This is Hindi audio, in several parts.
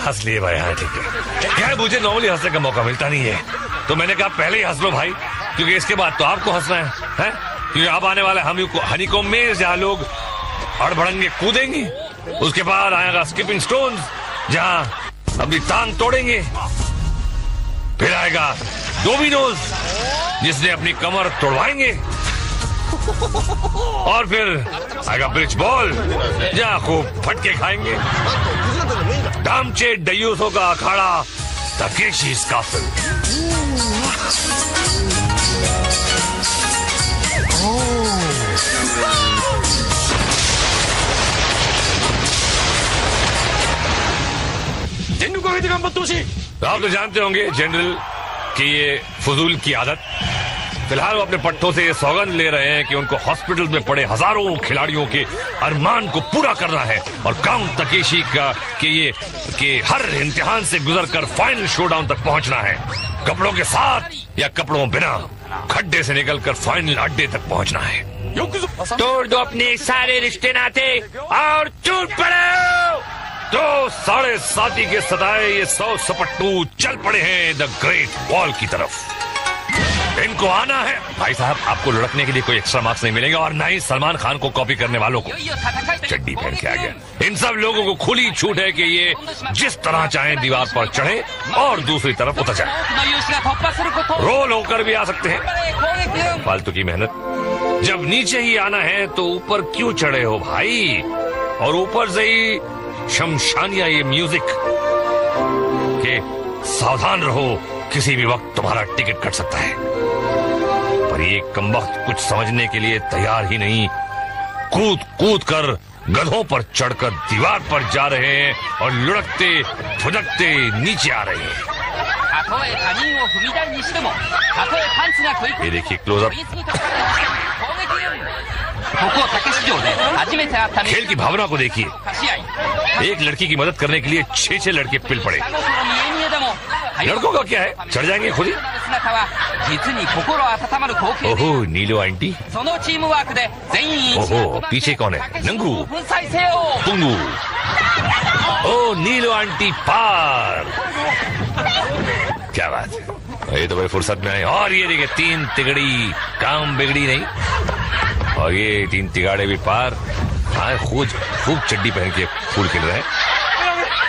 हंस लिए भाई। हाँ ठीक है यार, मुझे नॉर्मली हंसने का मौका मिलता नहीं है, तो मैंने कहा पहले ही हंस लो भाई, क्योंकि इसके बाद तो आपको हंसना है? क्योंकि अब आने वाला हनीकॉम्ब में जहाँ लोग अड़भड़ंगे कूदेंगे, उसके बाद आएगा स्किपिंग स्टोन्स जहाँ अपनी टांग तोड़ेंगे, फिर आएगा डोमिनोज जिसने अपनी कमर तोड़वाएंगे, और फिर आएगा ब्रिज बॉल जहाँ खूब फटके खाएंगे। दामचे डयूसों का अखाड़ा तकेशी's कासल। आप तो जानते होंगे जनरल कि ये फजूल की आदत। फिलहाल वो अपने पट्टों से ये सौगंध ले रहे हैं कि उनको हॉस्पिटल में पड़े हजारों खिलाड़ियों के अरमान को पूरा करना है और काउंट तकेशी का कि हर इम्तिहान से गुजरकर फाइनल शोडाउन तक पहुंचना है, कपड़ों के साथ या कपड़ों बिना, खड्डे से निकलकर फाइनल अड्डे तक पहुंचना है। तोड़ दो अपने सारे रिश्ते नाते और टूट पड़ो। तो 7.5 के सताए ये 100 सपट्टू चल पड़े हैं द ग्रेट वॉल की तरफ। इनको आना है भाई साहब, आपको लुढ़कने के लिए कोई एक्स्ट्रा मार्क्स नहीं मिलेगा, और ना ही सलमान खान को कॉपी करने वालों को। चड्डी पहन के आ गया। इन सब लोगों को खुली छूट है कि ये जिस तरह चाहे दीवार पर चढ़े और दूसरी तरफ उतर जाए। रोल होकर भी आ सकते हैं, फालतू की मेहनत। जब नीचे ही आना है तो ऊपर क्यों चढ़े हो भाई? और ऊपर से ही शमशानिया ये म्यूजिक के सावधान रहो, किसी भी वक्त तुम्हारा टिकट कट सकता है। पर ये कमबख्त कुछ समझने के लिए तैयार ही नहीं, कूद कूद कर गधों पर चढ़कर दीवार पर जा रहे हैं और लुढ़कते फुदकते नीचे आ रहे हैं। ये देखिए क्लोजअप। खेल की भावना को देखिए, एक लड़की की मदद करने के लिए 6 लड़के पिल पड़े। लड़कों का क्या है, चढ़ जाएंगे खुद ही। ओहो नीलो आंटी, ओहो पीछे कौन है? नंगू पुंगू। ओ नीलो आंटी पार, क्या बात है, ये तो भाई फुर्सत में आए। और ये देखिए 3 तिगड़ी, काम बिगड़ी नहीं, और ये 3 तिगाड़े भी पार। हाँ खूब चड्डी पहन के फूल खिल रहे हैं।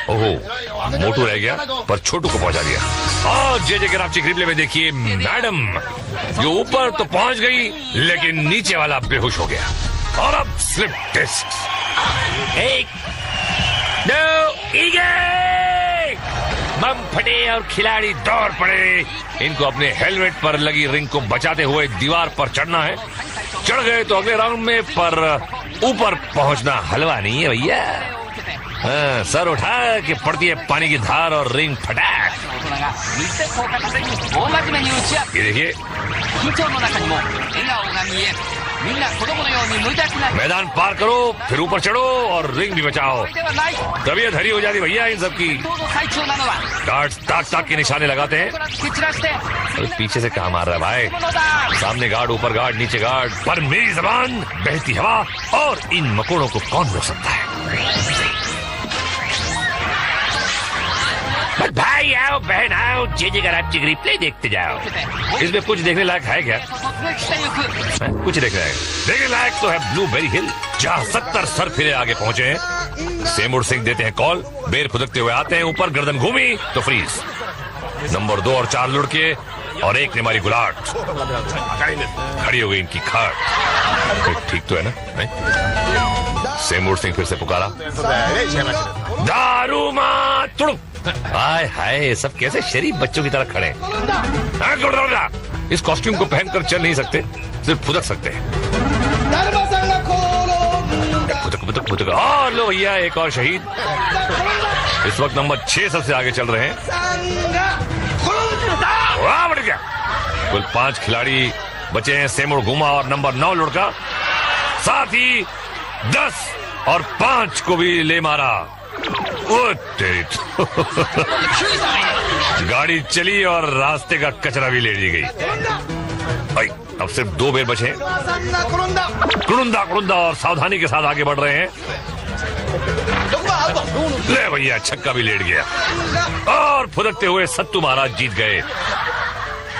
ओहो मोटू रह गया पर छोटू को पहुंचा दिया। और जे ग्राफ रिप्ले में देखिए मैडम जो ऊपर तो पहुंच गई लेकिन नीचे वाला बेहोश हो गया। और अब स्लिप टेस्ट, 1 2 बम फटे और खिलाड़ी दौड़ पड़े। इनको अपने हेलमेट पर लगी रिंग को बचाते हुए दीवार पर चढ़ना है। चढ़ गए तो अगले राउंड में, पर ऊपर पहुंचना हलवा नहीं है भैया। सर उठा के पड़ती है पानी की धार और रिंग फटाक। ये देखिए मैदान पार करो फिर ऊपर चढ़ो और रिंग भी बचाओ। तबीयत हरी हो जाती भैया इन सबकी। गार्ड ताक के निशाने लगाते हैं। पीछे से कहाँ मार रहा है भाई? सामने गार्ड, ऊपर गार्ड, नीचे गार्ड। पर मेरी जबान, बहती हवा और इन मकोड़ों को कौन रोक सकता है? भाई आओ बहन आओ, जे ग्राफ रिप्ले देखते जाओ। इसमें कुछ देखने लायक है क्या? कुछ देखने लायक तो है ब्लूबेरी हिल, जहाँ 70 सर फिरे आगे पहुंचे हैं। सेमूर सिंह देते हैं कॉल, बेर फुदकते हुए आते हैं ऊपर, गर्दन घूमी तो फ्रीज। नंबर 2 और 4 लुढ़के और 1 ने मारी गुलाट। खड़ी हो गई इनकी खाट। ठीक तो है ना? नहीं? सेमूर सिंह फिर से पुकारा, दारू मां तुड़ुक। हाय हाय, सब कैसे शरीफ बच्चों की तरह खड़े हैं। इस कॉस्ट्यूम को पहनकर चल नहीं सकते, सिर्फ फुदक सकते हैं। फुदक। और लो भैया एक और शहीद। इस वक्त नंबर 6 सबसे आगे चल रहे हैं। कुल 5 खिलाड़ी बचे हैं। सेमुर घुमा और नंबर 9 लुढ़का, साथ ही 10 और 5 को भी ले मारा। ओ तेरी तो। गाड़ी चली और रास्ते का कचरा भी ले ली गई। अब सिर्फ 2 बेर बचे। कुरुंदा कुरुंदा और सावधानी के साथ आगे बढ़ रहे हैं। ले भैया, छक्का भी लेट गया और फुदकते हुए सत्तू महाराज जीत गए।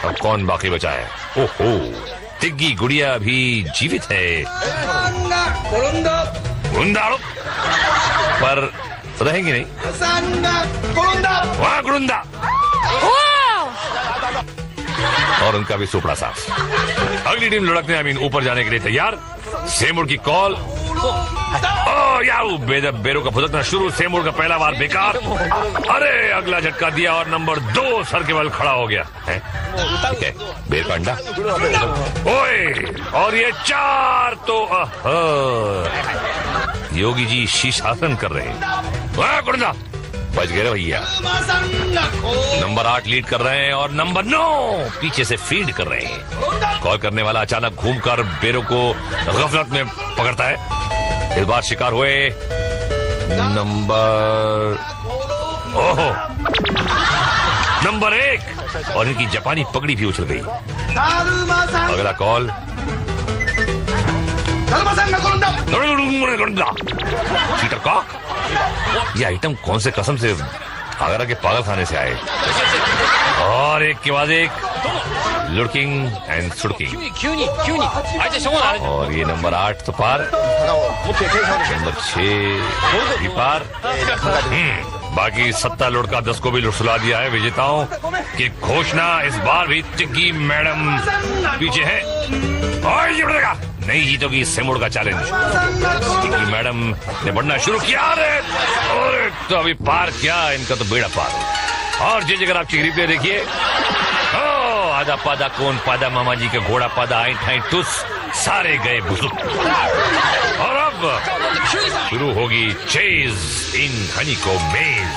अब कौन बाकी बचा है? ओहो, टिग्गी गुड़िया भी जीवित है। पर रहेंगी नहीं। वहां गुरुंदा और उनका भी सुपड़ा साफ। अगली टीम लुढ़कने ऊपर जाने के लिए तैयार। सेमुर की कॉल। बेरों का फुदकना शुरू। सेमुर का पहला बार बेकार। अरे अगला झटका दिया और नंबर 2 सर के बल खड़ा हो गया है। ठीक है, बेर का अंडा। ओए, और ये 4 तो योगी जी शीर्षासन कर रहे हैं। गुरुंदा बच गए भैया। नंबर 8 लीड कर रहे हैं और नंबर 9 पीछे से फीड कर रहे हैं। कॉल करने वाला अचानक घूमकर बेरों को गफलत में पकड़ता है। इस बार शिकार हुए नंबर 1 और इनकी जापानी पगड़ी भी उछल गई। अगला कॉल। चीटर कॉक। ये आइटम कौन से कसम से आगरा के पागल खाने से आए। और एक के बाद एक लुड़किंग एंड सुड़किंग। और ये नंबर 8 तो पार, नंबर 6 भी पार। बाकी 7 लुड़का 10 को भी लुटसुला दिया है। विजेताओं की घोषणा इस बार भी टिग्गी मैडम पीछे है। और ये बढ़ेगा, नहीं जीतोगी सेमुर का चैलेंज। टिग्गी मैडम ने बढ़ना शुरू किया। और तो अभी पार क्या, इनका तो बेड़ा पार। और जिस जगह आप चिगरी पे देखिए, आधा पादा कौन पादा मामा जी का घोड़ा पादा आई ठाई टुस, सारे गए बुजुर्ग। और अब शुरू होगी चेज इन हनी को मेज।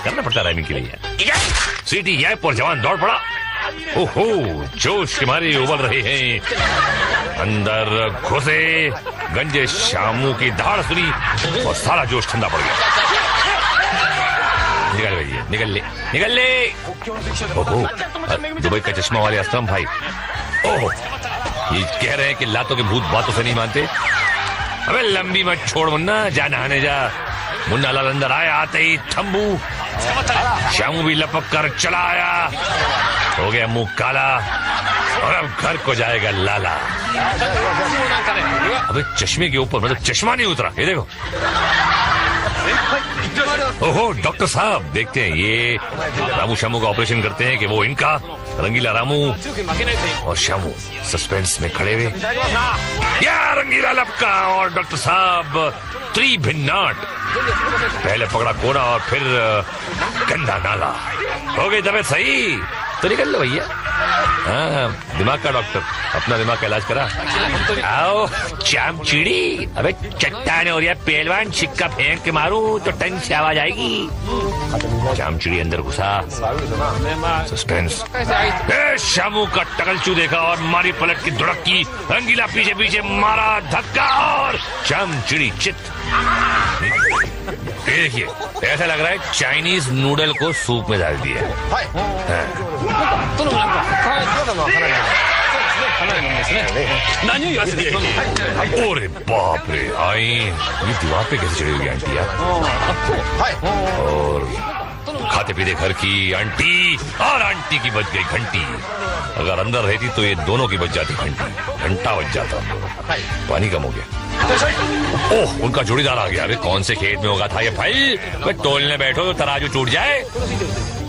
करना पड़ता राइमिंग के लिए। सीटी यह पर जवान दौड़ पड़ा। ओहो, जोश के मारे उबल रहे हैं। अंदर घुसे, गंजे शामू की धाड़ सुनी और सारा जोश ठंडा पड़ गया। निकल भैया, निकल ले। ओहो, दुबई का चश्मा वाले असलम भाई। ओहो, ये कह रहे हैं कि लातों के भूत बातों से नहीं मानते। अबे लंबी मत छोड़ मुन्ना, जा नहाने जा। मुन्ना लाल अंदर आया, आते ही थम्बू। शामू भी लपक कर चला आया। हो गया मुंह काला और अब घर को जाएगा लाला। अबे चश्मे के ऊपर मतलब चश्मा नहीं उतरा, ये देखो। ओहो, डॉक्टर साहब देखते हैं ये रामू शामू का ऑपरेशन करते हैं कि वो इनका। रंगीला रामू और शामू सस्पेंस में खड़े हुए। या रंगीला लपका और डॉक्टर साहब त्रिभिन्नाट। पहले पकड़ा कोना और फिर गंदा नाला। हो गई तबीयत सही तो निकल लो भैया। हाँ, दिमाग का डॉक्टर, अपना दिमाग का इलाज करा। आओ चाम चिड़ी। अबे चट्टान और पहलवान, सिक्का फेंक के मारू तो टंग से आवाज आएगी। चाम चिड़ी अंदर घुसा। सस्पेंस। शामू का टकलचू देखा और मारी पलट की धुड़क की। रंगीला पीछे पीछे मारा धक्का और चाम चिड़ी चित। देखिए, ऐसा लग रहा है चाइनीज नूडल को सूप में डाल दिया। अरे बाप रे, आई ये दीवार पे कैसे चढ़ी हुई आंटी यार। और खाते पीते घर की आंटी, और आंटी की बज गई घंटी। अगर अंदर रहती तो ये दोनों की बज जाती घंटी। घंटा बज जाता। पानी कम हो गया। ओह, उनका जोड़ीदार आ गया। अरे कौन से खेत में होगा था ये भाई? तोलने बैठो तो तराजू टूट जाए।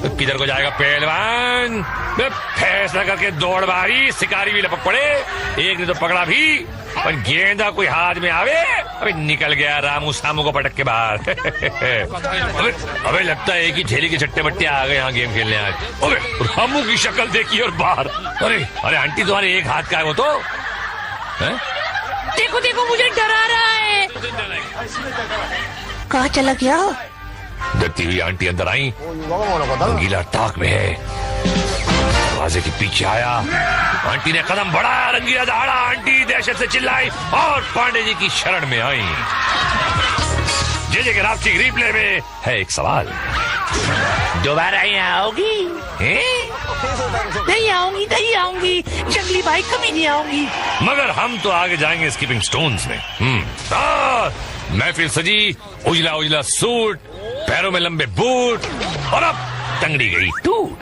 किधर को जाएगा पहलवान? फैसला करके दौड़ मारी, शिकारी भी लपक पड़े। एक ने तो पकड़ा भी, पर गेंदा कोई हाथ में आवे, अबे निकल गया रामू सामू को पटक के बाहर। अबे लगता है कि झेली के छट्टे बट्टे आ गए यहाँ गेम खेलने आज। अबे रामू की शक्ल देखी और बाहर। अरे आंटी तुम्हारे एक हाथ का है वो तो है? देखो देखो, मुझे डरा रहा है। कहाँ चला गया? डरती हुई आंटी अंदर आई। रंगीला ताक में है। दरवाजे के पीछे आया। आंटी ने कदम बढ़ाया, रंगीला दहाड़ा आंटी दहशत से चिल्लाई और पांडे जी की शरण में आई। जे के रावची रिप्ले में है एक सवाल, दोबारा यहाँ आओगी? नहीं आऊंगी, नहीं आऊंगी, जंगली भाई कभी नहीं आऊंगी। मगर हम तो आगे जाएंगे स्कीपिंग स्टोन्स में। महफिल सजी, उजला उजला सूट, पैरों में लंबे बूट और अब टंगड़ी गई टूट।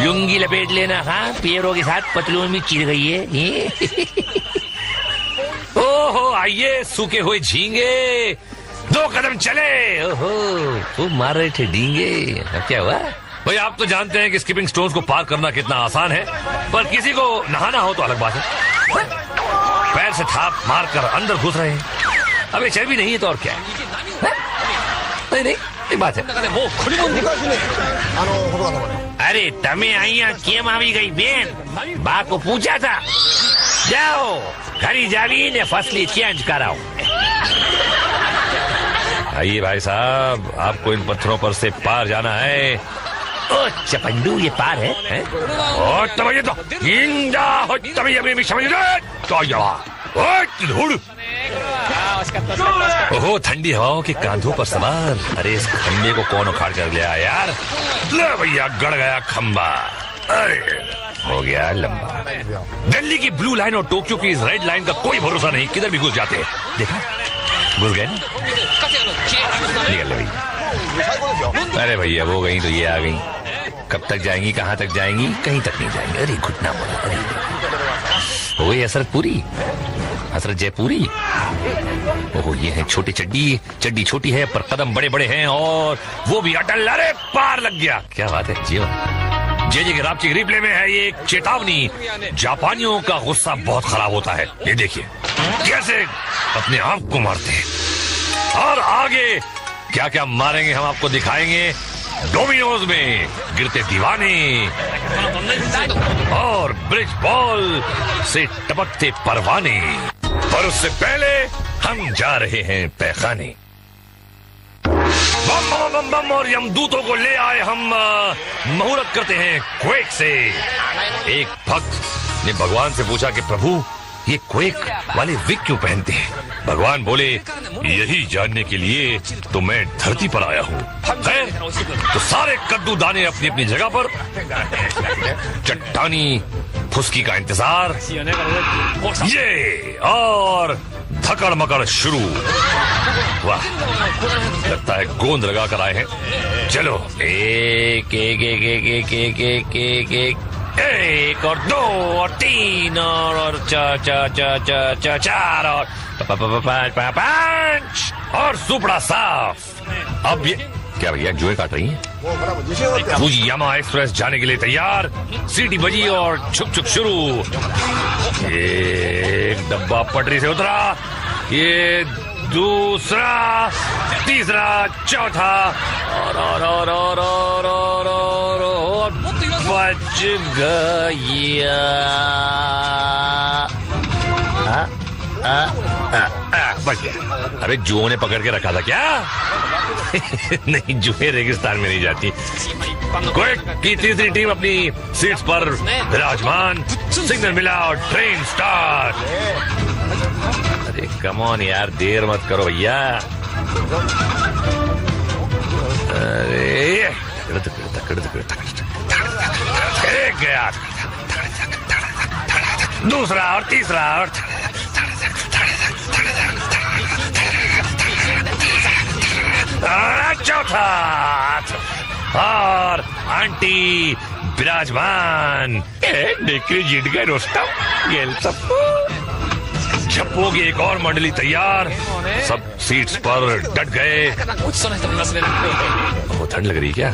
लुंगी लपेट लेना, हाँ, पैरों के साथ पतलून भी चिर गई है। ओहो, आइए सूखे हुए झींगे, 2 कदम चले। ओहो, खूब मार रहे थे डींगे। अब क्या हुआ? भाई आप तो जानते हैं कि स्कीपिंग स्टोन्स को पार करना कितना आसान है, पर किसी को नहाना हो तो अलग बात है। पैर से थाप मारकर अंदर घुस रहे हैं। अबे चर्बी नहीं है तो और क्या है? नहीं नहीं, एक बात है। अरे तमे आइया केम आवी गई बेन? बा को पूछा था, जाओ घरी जावी ने फसली चेंज कराओ। आइए भाई साहब, आपको इन पत्थरों पर से पार जाना है। ओ चपंडू, ये पार है? और तब तो इंजा हो, तब ये भी समझ रहे तो धूड़। ओहो, ठंडी हवाओं के कांधों पर सवार। अरे इस खंबे को कौन उखाड़ कर लिया यार? ले भैया, गड़ गया खंबा। अरे हो गया लंबा। दिल्ली की ब्लू लाइन और टोक्यो की इस रेड लाइन का कोई भरोसा नहीं, किधर भी घुस जाते हैं। देखा, घुस गए ना? निकल भैया। अरे भैया वो गई तो ये आ गई। कब तक जाएंगी, कहाँ तक जाएंगी? कहीं तक नहीं जाएंगी। अरे घुटना पड़ा। अरे हो गई हसरत पूरी, हसरत जयपुरी। ओहो, ये है छोटी चड्डी, चड्डी छोटी है पर कदम बड़े बड़े हैं और वो भी अटल। अरे पार लग गया, क्या बात है जीवन। जे के रावची रिप्ले में है ये एक चेतावनी। जापानियों का गुस्सा बहुत खराब होता है। ये देखिए कैसे अपने आप को मारते हैं और आगे क्या क्या मारेंगे हम आपको दिखाएंगे। डोमिनोज में गिरते दीवाने और ब्रिज बॉल से टपकते परवाने। पर उससे पहले हम जा रहे हैं पैखाने। बम बम बम बम और यमदूतों को ले आए हम मुहूर्त करते हैं क्वेक से। एक भक्त ने भगवान से पूछा कि प्रभु ये क्वेक वाले विग क्यों पहनते हैं? भगवान बोले यही जानने के लिए तो मैं धरती पर आया हूँ। तो सारे कद्दू दाने अपनी अपनी जगह पर, चट्टानी फुसकी का इंतजार, ये और धकड़ मकड़ शुरू। वाह, लगता है गोंद लगा कर आए हैं। चलो एक एक एक एक एक एक एक एक एक एक और 2 और 3 और 4 और 5 और सुपड़ा साफ। अब ये क्या भैया जुए काट रही हैं? फुजियामा एक्सप्रेस जाने के लिए तैयार। सीटी बजी और छुक छुक शुरू। एक डब्बा पटरी से उतरा, ये दूसरा, तीसरा, चौथा और बच गया। बच गया। अरे जुओं ने पकड़ के रखा था क्या? नहीं, जुए रेगिस्तान में नहीं जाती। क्वेक की तीसरी टीम अपनी सीट्स पर विराजमान। सिग्नल मिला और ट्रेन स्टार्ट। अरे कम ऑन यार, देर मत करो भैया। अरे एक गया, दूसरा और तीसरा और चौथा और आंटी विराजमान। डिक्री जीत गए रोस्टम। ये सब झप्पो की एक और मंडली तैयार। सब सीट्स पर डट गए। वो ठंड लग रही क्या?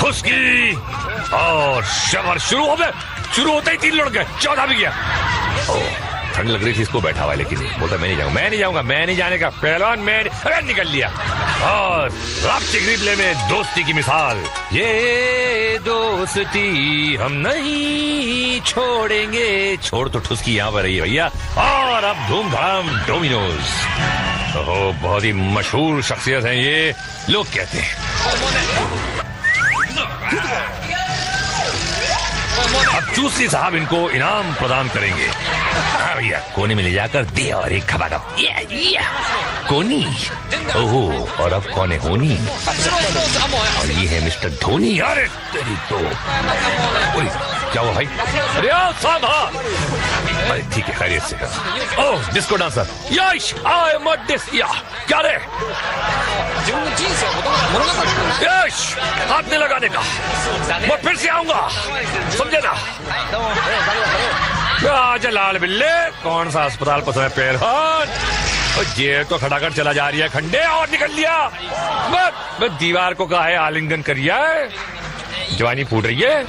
फुसकी और शवर शुरू हो गए। शुरू होते ही 3 लड़ गए, 14 भी गया। ठंड लग रही थी इसको, बैठा हुआ लेकिन बोलता मैं नहीं जाऊंगा, मैं नहीं जाऊंगा, मैं नहीं जाने का। पहलवान मैं अरे निकल लिया। और रावची रिप्ले में दोस्ती की मिसाल। ये दोस्ती हम नहीं छोड़ेंगे। छोड़ तो ठुसकी यहाँ पर रही है भैया। और अब धूमधाम डोमिनोज। ओहो, बहुत ही मशहूर शख्सियत है ये, लोग कहते हैं। चूसी साहब इनको इनाम प्रदान करेंगे। हाँ भैया, कोने में ले जाकर दे और एक खबा दो। कोनी, ओहो, और अब कौन है होनी? और ये है मिस्टर धोनी। अरे तेरी तो, क्या हुआ भाई? अरे साहब, अरे ठीक है, खैरियत से। Oh, disco dancer, Yash, I am a disco. क्या रे यश, हाथ नहीं लगाने का, मैं फिर से आऊंगा, समझे ना? आजा लाल बिल्ले, कौन सा अस्पताल पसंद है पैर? ये तो खड़ाकर चला जा रही है खंडे, और निकल लिया। मैं दीवार को कहा है आलिंगन करिया है, जवानी फूट रही है।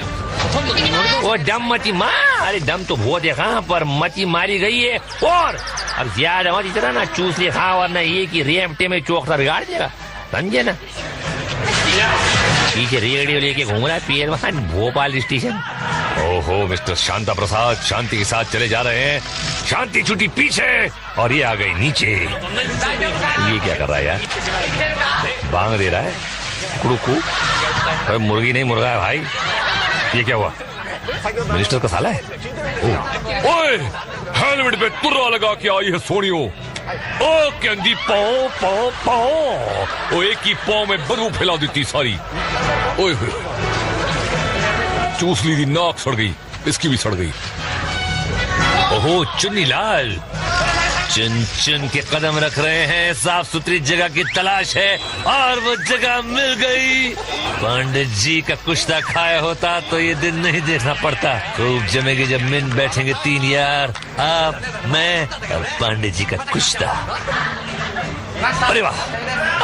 वो दम मची माँ, अरे दम तो बहुत देखा पर मची मारी गई है। और अब ज्यादा मत इतना ना चूस ले खा, और ना ये कि रेमटे में चौकसा बिगाड़ देगा, समझे ना? पीछे रेडियो लेके घूम रहा है पहलवान भोपाल स्टेशन। ओहो मिस्टर शांता प्रसाद शांति के साथ चले जा रहे हैं, शांति छुट्टी पीछे और ये आ गई नीचे। ये क्या कर रहा है यार, बांग दे रहा है कुड़ुकू। अरे मुर्गी नहीं मुर्गा है भाई। ये क्या हुआ, मिनिस्टर का साला है? ओए हेलमेट पे तुर्रा लगा के आई है सोनियो। ओ कहती पाओ पाओ पाओ, ओ एक ही पाओ में बदबू फैला देती सारी। ओए चूस ली थी, नाक सड़ गई, इसकी भी सड़ गई। ओहो चुन्नी लाल, चुन चुन के कदम रख रहे हैं, साफ सुथरी जगह की तलाश है और वो जगह मिल गई। पंडित जी का कुश्ता खाया होता तो ये दिन नहीं देखना पड़ता। खूब जमेगी जब मिल बैठेंगे तीन यार, आप, मैं और पंडित जी का कुश्ता। अरे वाह,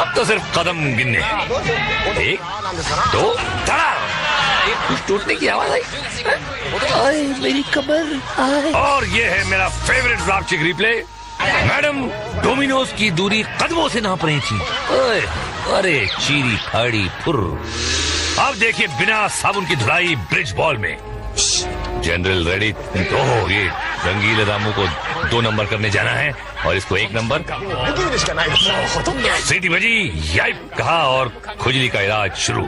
अब तो सिर्फ कदम गिनने। एक दो धड़ा, कुछ टूटने की आवाज आई। आए मेरी कमर। और ये है मेरा favourite drastic replay. Madam Domino's की दूरी कदमों से नाप रही थी। अरे चीरी फाड़ी फुर। अब देखिए बिना साबुन की धुलाई ब्रिज बॉल में। General ready. ओह ये रंगीले रामू को 2 नंबर करने जाना है और इसको 1 नंबर। सीटी बजी, याइप कहा और खुजली का इलाज शुरू।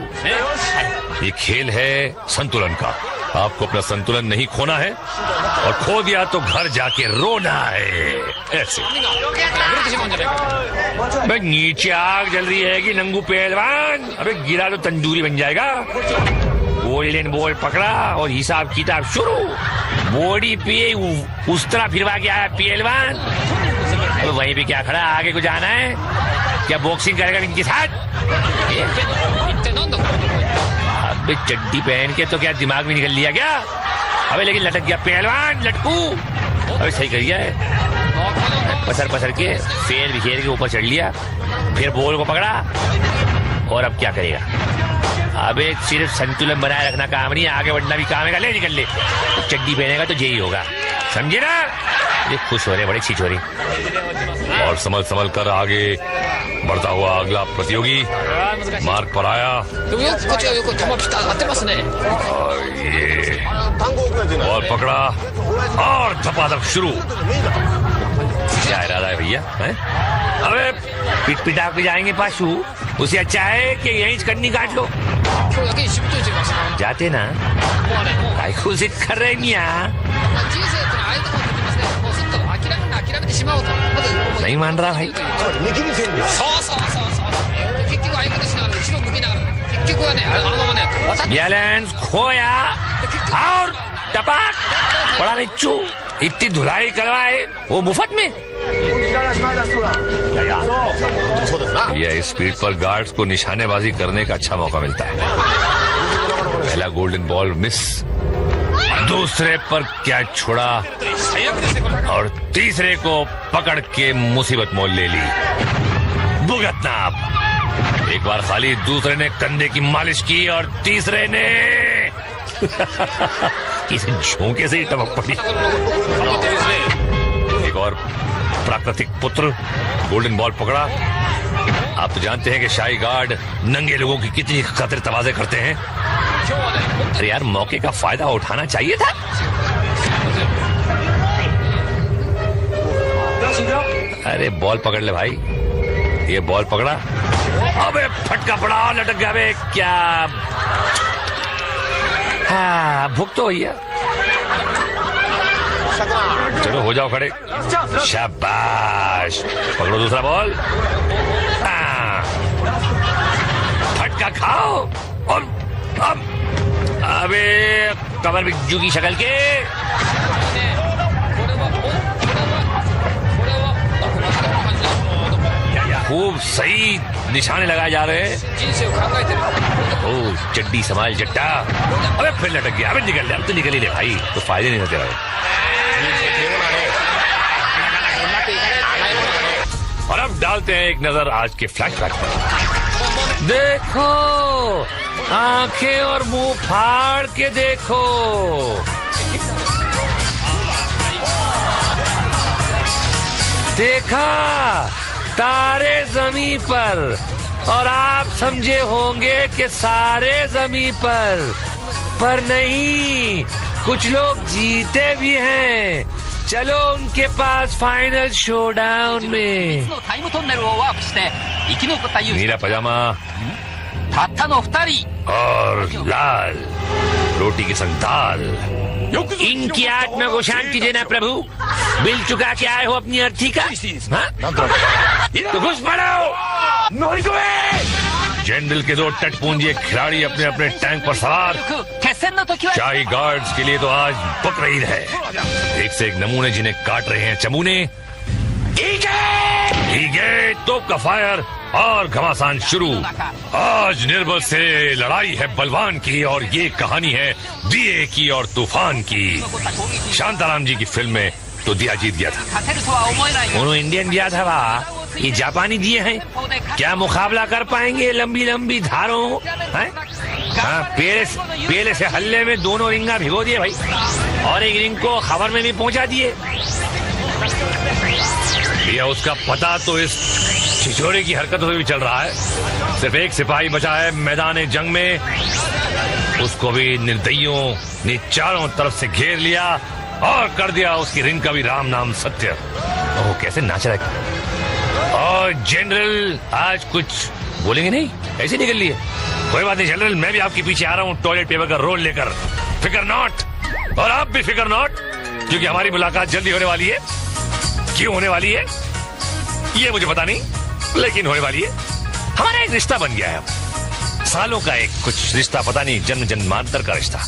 ये खेल है संतुलन का। आपको अपना संतुलन नहीं खोना है और खो दिया तो घर जाके रोना है। ऐसे भाई नीचे आग जल रही है कि नंगू पहलवान, अबे गिरा तो तंदूरी बन जाएगा। गोल्डन बॉल पकड़ा और हिसाब किताब शुरू। बॉडी पे उस तरह फिरवा के आया पहलवान। तो वहीं पे क्या खड़ा, आगे को जाना है क्या? बॉक्सिंग करेगा इनके साथ? अबे चड्डी पहन के तो क्या दिमाग में निकल लिया क्या? अबे लेकिन लटक गया पहलवान, लटकू। अबे सही कर गया है, पसर पसर के फेर बिखेर के ऊपर चढ़ लिया, फिर बॉल को पकड़ा। और अब क्या करेगा? अबे सिर्फ संतुलन बनाए रखना काम नहीं, आगे बढ़ना भी काम है। ले निकल ले, चड्डी पहनेगा तो यही होगा, समझे ना? ये खुश हो रहे बड़े छिछोरे। और संभल संभल कर आगे बढ़ता हुआ अगला प्रतियोगी मार्ग पर आया। ये बॉल पकड़ा और धपाधप शुरू। क्या इरादा है भैया? अबे पिट पिटा के जाएंगे पाशु, उसे अच्छा है कि यहीं कन्नी काट लो। जाते ना जिद कर रहे नहीं मान रहा भाई। बैलेंस खोया और टपाक बड़ा निच्चू। इतनी धुलाई करवाए वो मुफ्त में। यह स्पीड पर गार्ड्स को निशानेबाजी करने का अच्छा मौका मिलता है। पहला गोल्डन बॉल मिस, दूसरे पर कैच छोड़ा और तीसरे को पकड़ के मुसीबत मोल ले ली। भुगतना आप। एक बार खाली, दूसरे ने कंधे की मालिश की और तीसरे ने किसी झोंके से ही टपक पड़ी। एक और प्राकृतिक पुत्र गोल्डन बॉल पकड़ा। आप तो जानते हैं कि शाही गार्ड नंगे लोगों की कितनी खतरे तवाज़े करते हैं। अरे यार मौके का फायदा उठाना चाहिए था। अरे बॉल पकड़ ले भाई, ये बॉल पकड़ा। अबे फटका पड़ा, लटक गया। क्या हाँ भुगतो भैया, चलो हो जाओ खड़े। शाबाश, पकड़ो दूसरा बॉल। फटका खाओ और अब अबे कमर बिज्जू की शक्ल के। खूब सही निशाने लगाए जा रहे हैं। ओ चड्डी संभाल जट्टा। अबे फिर लटक गया। अबे निकल ले, अब तो निकल ही ले भाई, तो फायदे नहीं होते रहे। और अब डालते हैं एक नजर आज के फ्लैशबैक पर। देखो, आंखें और मुंह फाड़ के देखो। देखा, तारे जमीन पर, और आप समझे होंगे कि सारे जमीन पर नहीं, कुछ लोग जीते भी हैं। चलो उनके पास फाइनल शोडाउन में। नीला पजामा और लाल रोटी के संग दाल। इनकी आत्मा को शांति देना प्रभु। बिल चुका के आए हो अपनी अर्थी का? तो घुस पड़ो। जनरल के दो टटपूंजे खिलाड़ी अपने अपने टैंक पर सवार। शाही गार्ड्स के लिए तो आज बकरीद है। एक से एक नमूने जिन्हें काट रहे हैं चमूने। ठीक है, तोप का फायर और घमासान शुरू। आज निर्बल से लड़ाई है बलवान की, और ये कहानी है दिए की और तूफान की। शांताराम जी की फिल्म में तो दिया जीत गया था। उन्होंने इंडियन दिया था, वाह। ये जापानी दिए हैं, क्या मुकाबला कर पाएंगे लंबी लंबी धारों? हाँ, पेले से हल्ले में दोनों रिंगा भिगो दिए भाई, और एक रिंग को खबर में भी पहुंचा दिए। या उसका पता तो इस छिछोरे की हरकतों से भी चल रहा है। सिर्फ एक सिपाही बचा है मैदान जंग में, उसको भी निर्दयियों ने चारों तरफ से घेर लिया और कर दिया उसकी रिंग का भी राम नाम सत्य। ओह, कैसे नाच रहा है। और जनरल आज कुछ बोलेंगे नहीं, ऐसे निकल लिए। कोई बात नहीं जनरल, मैं भी आपके पीछे आ रहा हूँ टॉयलेट पेपर का रोल लेकर। फिकर नॉट, और आप भी फिकर नॉट, क्योंकि हमारी मुलाकात जल्दी होने वाली है। क्यों होने वाली है ये मुझे पता नहीं, लेकिन होने वाली है। हमारा एक रिश्ता बन गया है, सालों का एक कुछ रिश्ता, पता नहीं जन्म जन्मांतर का रिश्ता।